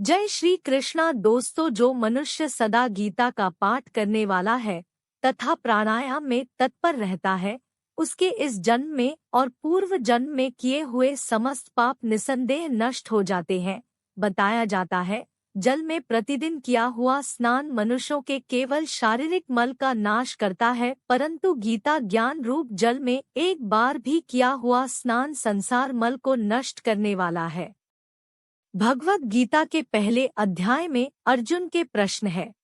जय श्री कृष्णा दोस्तों, जो मनुष्य सदा गीता का पाठ करने वाला है तथा प्राणायाम में तत्पर रहता है, उसके इस जन्म में और पूर्व जन्म में किए हुए समस्त पाप निसंदेह नष्ट हो जाते हैं। बताया जाता है, जल में प्रतिदिन किया हुआ स्नान मनुष्यों के केवल शारीरिक मल का नाश करता है, परंतु गीता ज्ञान रूप जल में एक बार भी किया हुआ स्नान संसार मल को नष्ट करने वाला है। भगवत गीता के पहले अध्याय में अर्जुन के प्रश्न है।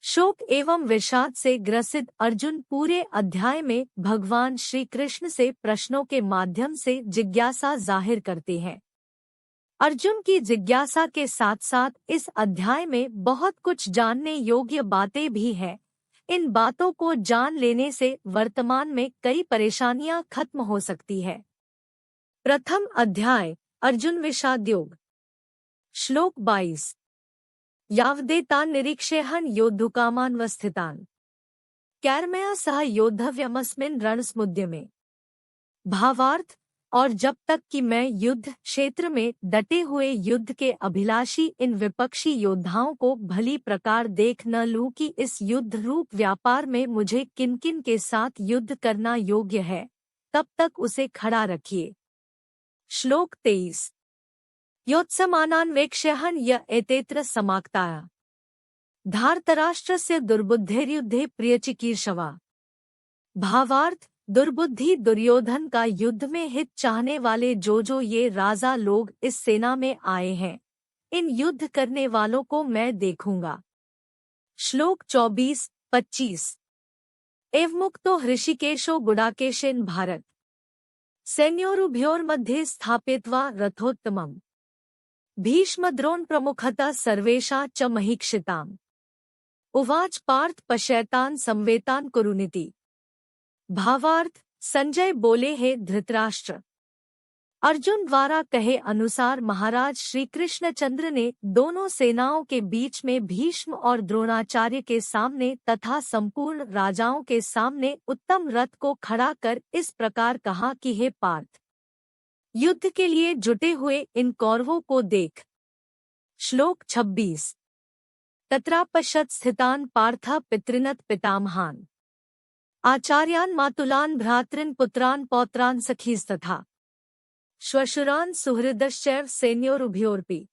शोक एवं विषाद से ग्रसित अर्जुन पूरे अध्याय में भगवान श्री कृष्ण से प्रश्नों के माध्यम से जिज्ञासा जाहिर करते हैं। अर्जुन की जिज्ञासा के साथ साथ इस अध्याय में बहुत कुछ जानने योग्य बातें भी हैं। इन बातों को जान लेने से वर्तमान में कई परेशानियां खत्म हो सकती है। प्रथम अध्याय अर्जुन विषाद योग। श्लोक 22। यावदेतान् निरीक्ष्यहन् योद्धुकामानवस्थितान् कैर्मया सह योद्धव्यमस्मिन् रणसमुद्य में। भावार्थ, और जब तक कि मैं युद्ध क्षेत्र में डटे हुए युद्ध के अभिलाषी इन विपक्षी योद्धाओं को भली प्रकार देख न लूं कि इस युद्ध रूप व्यापार में मुझे किन किन के साथ युद्ध करना योग्य है, तब तक उसे खड़ा रखिए। श्लोक 23। योत्समानान्वेक्ष्यहन् य एतेऽत्र समाक्ताः धार्तराष्ट्रस्य दुर्बुद्धेर्युद्धे प्रियचिकीर्षवा। भावार्थ, दुर्बुद्धि दुर्योधन का युद्ध में हित चाहने वाले जो ये राजा लोग इस सेना में आए हैं, इन युद्ध करने वालों को मैं देखूंगा। श्लोक 24-25। एवमुक्तो हृषिकेशो गुडाकेशेन भारत सैन्योरुभयोर्मध्ये स्थापयित्वा रथोत्तमम् भीष्मद्रोण प्रमुखतः सर्वेषां च महीक्षिताम् उवाच पार्थ पश्यतान् संवेतान् कुरुनिति। भावार्थ, संजय बोले, हे धृतराष्ट्र, अर्जुन द्वारा कहे अनुसार महाराज श्री कृष्णचंद्र ने दोनों सेनाओं के बीच में भीष्म और द्रोणाचार्य के सामने तथा संपूर्ण राजाओं के सामने उत्तम रथ को खड़ा कर इस प्रकार कहा कि हे पार्थ, युद्ध के लिए जुटे हुए इन कौरवों को देख। श्लोक 26। तत्रापश्यत् स्थितान् पार्थ पितृनत पितामहान् आचार्यान् मातुलान् भ्रातॄन् पुत्रान् पौत्रान् सखीस्तथा श्वशुरान् सुहृदश्चैव सैन्योरुभयोरपि।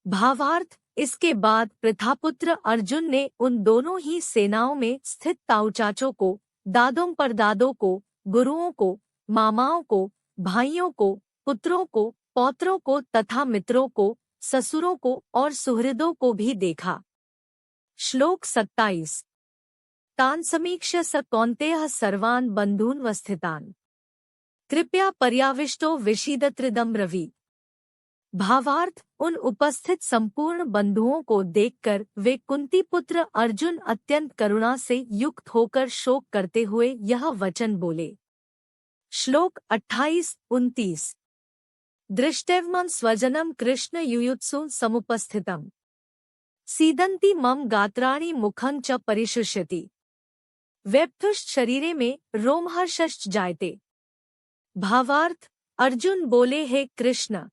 भावार्थ, इसके बाद प्रथापुत्र अर्जुन ने उन दोनों ही सेनाओं में स्थित ताऊ-चाचों को, दादों परदादों को, गुरुओं को, मामाओं को, भाइयों को, पुत्रों को, पौत्रों को तथा मित्रों को, ससुरों को और सुहृदों को भी देखा। श्लोक 27। तान् समीक्ष्य स कौन्तेयः सर्वान् बन्धून् वस्थितान् कृपया पर्याविष्टो विषीदत्रिदम् ब्रवीत्। भावार्थ, उन उपस्थित संपूर्ण बंधुओं को देखकर वे कुंती पुत्र अर्जुन अत्यंत करुणा से युक्त होकर शोक करते हुए यह वचन बोले। श्लोक 28-29। दृष्टैवमं स्वजनं कृष्ण युयुत्सु समुपस्थितम् सीदन्ति मम गात्राणि मुखं च परिशुष्यति वेप्तुश्च शरीरे में रोमहर्षश्च जायते। भावार्थ, अर्जुन बोले, हे कृष्ण,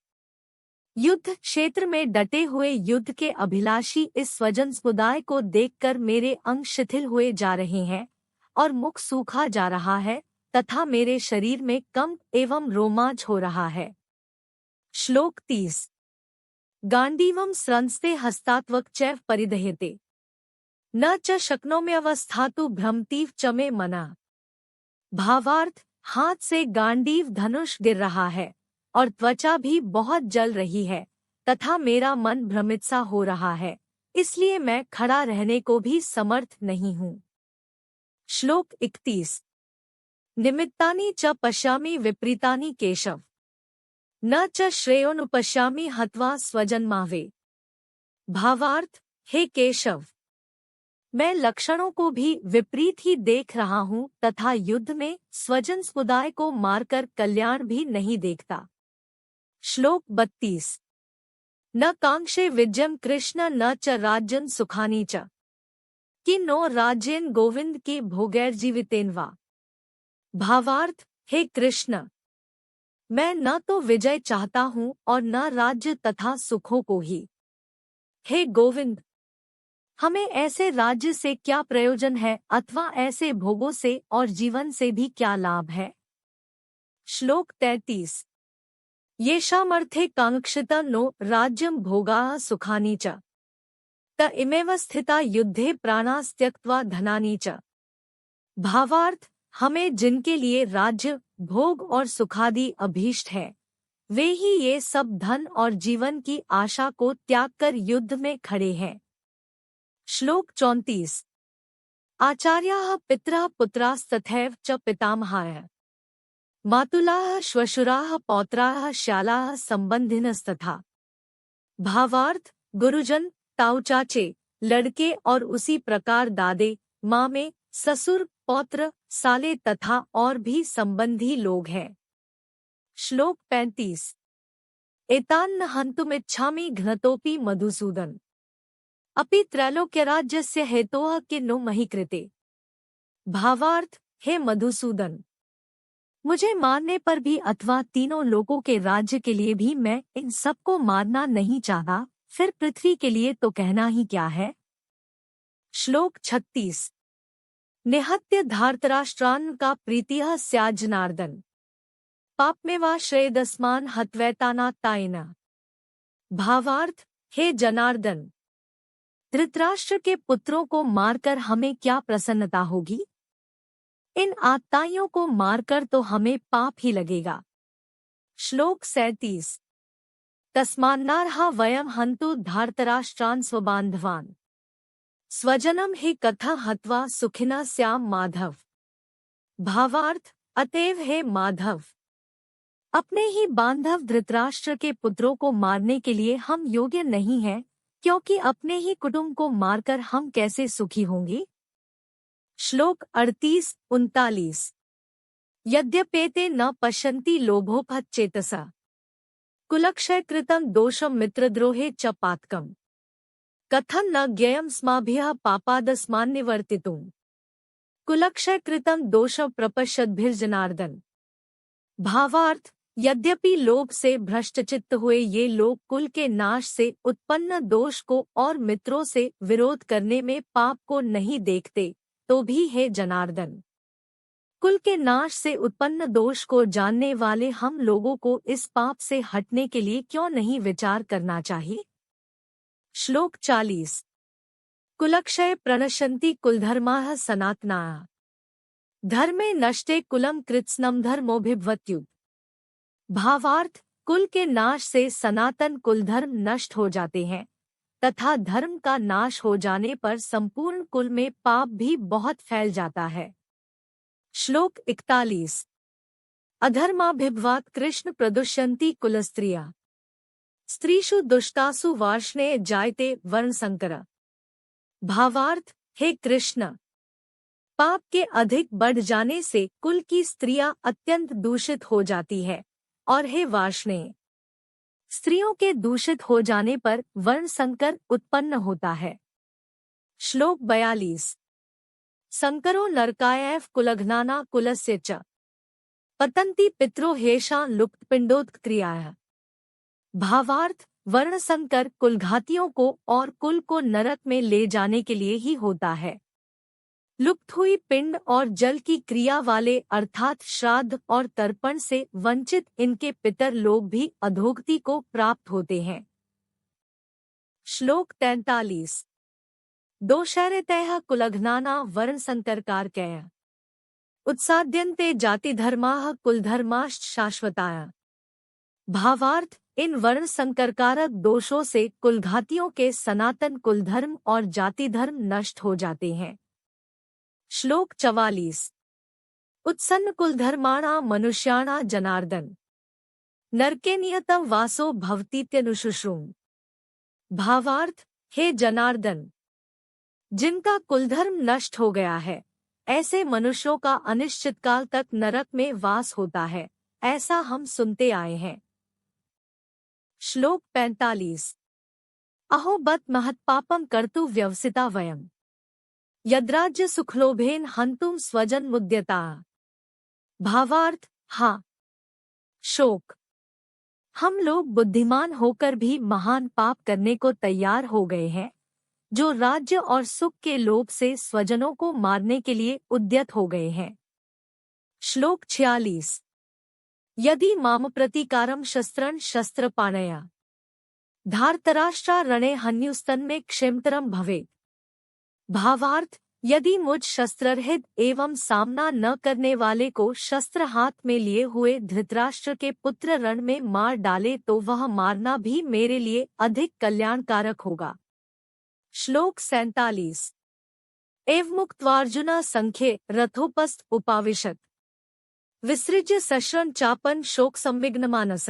युद्ध क्षेत्र में डटे हुए युद्ध के अभिलाषी इस स्वजन समुदाय को देखकर मेरे अंग शिथिल हुए जा रहे हैं और मुख सूखा जा रहा है तथा मेरे शरीर में कंप एवं रोमांच हो रहा है। श्लोक 30। गांडीवं स्रंस्ते हस्तात्वक चैव परिदह्यते न च शक्नोम्यवस्थातु भ्रमतीव च मे मना। भावार्थ, हाथ से गांडीव धनुष गिर रहा है और त्वचा भी बहुत जल रही है तथा मेरा मन भ्रमित सा हो रहा है, इसलिए मैं खड़ा रहने को भी समर्थ नहीं हूँ। श्लोक 31। निमित्तानि च पश्यामि विपरीतानि केशव न च श्रेयोनुपश्यामि हत्वा स्वजन्मावे। भावार्थ, हे केशव, मैं लक्षणों को भी विपरीत ही देख रहा हूँ तथा युद्ध में स्वजन समुदाय को मारकर कल्याण भी नहीं देखता। श्लोक 32। न कांक्षे विजयम कृष्ण न च राज्यं सुखानि च किन्नो राज्येन गोविंद की भोगैर्जीवितेन वा। भावार्थ, हे कृष्ण, मैं न तो विजय चाहता हूँ और न राज्य तथा सुखों को ही, हे गोविंद, हमें ऐसे राज्य से क्या प्रयोजन है अथवा ऐसे भोगों से और जीवन से भी क्या लाभ है। श्लोक 33। येषामर्थे कांक्षिता नो राज्यं भोगाः सुखानि च त इमेव स्थिता युद्धे प्राणास्त्यक्त्वा धनानि च। भावार्थ, हमें जिनके लिए राज्य, भोग और सुखादि अभीष्ट है, वे ही ये सब धन और जीवन की आशा को त्याग कर युद्ध में खड़े हैं। श्लोक 34। आचार्याः पितरः पुत्रास्तथैव च पितामहाः मातुलाः श्वशुराः पौत्राः श्यालाः संबंधिनस्तथा। भावार्थ, गुरुजन, ताऊ चाचे, लड़के और उसी प्रकार दादे, मामे, ससुर, पौत्र, साले तथा और भी संबंधी लोग हैं। श्लोक 35। एतान्न हन्तुमिच्छामि घ्नतोऽपि मधुसूदन अपि त्रैलोक्यराज्यस्य हेतोः किन्नु मही कृते। भावार्थ, हे मधुसूदन, मुझे मारने पर भी अथवा तीनों लोगों के राज्य के लिए भी मैं इन सबको मारना नहीं चाहता, फिर पृथ्वी के लिए तो कहना ही क्या है। श्लोक 36। निहत्य धार्तराष्ट्रान् का प्रीतिः स्यात् जनार्दन पापमेवा श्रेयदस्मान् हत्वैतानात्तायेन। भावार्थ, हे जनार्दन, धृतराष्ट्र के पुत्रों को मारकर हमें क्या प्रसन्नता होगी। इन आत्ताइयों को मारकर तो हमें पाप ही लगेगा। श्लोक 37। तस्मान्नार्हा वयं हन्तु धार्तराष्ट्रान् स्वबान्धवान् स्वजनम हि कथा हत्वा सुखिनः स्याम माधव। भावार्थ, अतएव हे माधव, अपने ही बांधव धृतराष्ट्र के पुत्रों को मारने के लिए हम योग्य नहीं हैं, क्योंकि अपने ही कुटुंब को मारकर हम कैसे सुखी होंगे। श्लोक 38-39। यद्यपेते न पश्यन्ति लोभोपहत चेतसा कुलक्षय कृतं दोषं मित्रद्रोहे च पातकम् कथं न ज्ञेयं स्माभिः पापादस्मान्निवर्तितुम् कुलक्षय कृतं दोष प्रपश्यद्भिर्जनार्दन। भावार्थ, यद्यपि लोभ से भ्रष्टचित्त हुए ये लोग कुल के नाश से उत्पन्न दोष को और मित्रों से विरोध करने में पाप को नहीं देखते, तो भी हे जनार्दन, कुल के नाश से उत्पन्न दोष को जानने वाले हम लोगों को इस पाप से हटने के लिए क्यों नहीं विचार करना चाहिए। श्लोक 40। कुलक्षय प्रणश्यन्ति कुलधर्माः सनातनाः धर्मे नष्टे कुलम कृत्स्नम धर्मोभिभवत्युत। भावार्थ, कुल के नाश से सनातन कुलधर्म नष्ट हो जाते हैं तथा धर्म का नाश हो जाने पर संपूर्ण कुल में पाप भी बहुत फैल जाता है। श्लोक 41। अधर्माभिभवात् कृष्ण प्रदुष्यन्ति कुलस्त्रिया स्त्रीषु दुष्टासु वार्ष्णेय जायते वर्णसंकर। भावार्थ, हे कृष्ण, पाप के अधिक बढ़ जाने से कुल की स्त्रियां अत्यंत दूषित हो जाती है, और हे वार्ष्णेय, स्त्रियों के दूषित हो जाने पर वर्ण संकर उत्पन्न होता है। श्लोक 42। संकरो नरकायैव कुलघ्नाना कुलस्य च पतन्ति पितरो हेषां लुप्तपिंडोत्क्रियाः। भावार्थ, वर्ण संकर कुलघातियों को और कुल को नरक में ले जाने के लिए ही होता है। लुप्त हुई पिंड और जल की क्रिया वाले अर्थात श्राद्ध और तर्पण से वंचित इनके पितर लोग भी अधोगति को प्राप्त होते हैं। श्लोक 43। दोषैरतैः कुलघ्नाना वर्णसंकरकारकैः उत्साद्यन्ते जातिधर्माः कुलधर्माश्च शाश्वताः। भावार्थ, इन वर्ण संकरकारक दोषों से कुलघातियों के सनातन कुलधर्म और जातिधर्म नष्ट हो जाते हैं। श्लोक 44। उत्सन्न कुलधर्माणा मनुष्याणा जनार्दन नरके नियतं वासो भवतीत्यनुशुश्रूम। भावार्थ, हे जनार्दन, जिनका कुलधर्म नष्ट हो गया है, ऐसे मनुष्यों का अनिश्चित काल तक नरक में वास होता है, ऐसा हम सुनते आए हैं। श्लोक 45। अहो बत महत्पापं कर्तु व्यवसिता वयम् यद्राज्य सुखलोभेन हन्तुम स्वजन मुद्यता। भावार्थ, हाँ, शोक, हम लोग बुद्धिमान होकर भी महान पाप करने को तैयार हो गए हैं, जो राज्य और सुख के लोभ से स्वजनों को मारने के लिए उद्यत हो गए हैं। श्लोक 46। यदि माम प्रतिकारम शस्त्रं शस्त्रपाणया धार्तराष्ट्रा रणे हन्युस्तन में क्षेमतरम भवेत्। भावार्थ, यदि मुझ शस्त्ररहित एवं सामना न करने वाले को शस्त्र हाथ में लिए हुए धृतराष्ट्र के पुत्र रण में मार डाले तो वह मारना भी मेरे लिए अधिक कल्याणकारक होगा। श्लोक 47। एव मुक्त्वार्जुन संख्ये रथोपस्थ उपाविशत विसृज्य सश्रम चापन शोक संविघ्नमानस।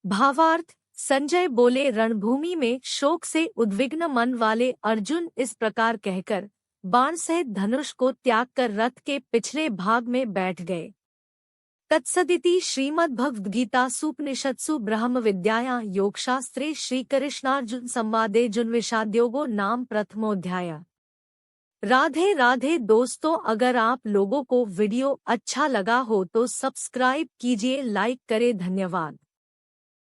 भावार्थ, संजय बोले, रणभूमि में शोक से उद्विग्न मन वाले अर्जुन इस प्रकार कहकर बाण सहित धनुष को त्याग कर रथ के पिछले भाग में बैठ गए। तत्सदिति श्रीमद्भगवद्गीतासूपनिषत्सु ब्रह्म विद्यायां योगशास्त्रे श्रीकृष्णार्जुन संवादे जुन्विषाद्योगो नाम प्रथमोऽध्याय। राधे राधे दोस्तों, अगर आप लोगों को वीडियो अच्छा लगा हो तो सब्सक्राइब कीजिए, लाइक करें। धन्यवाद।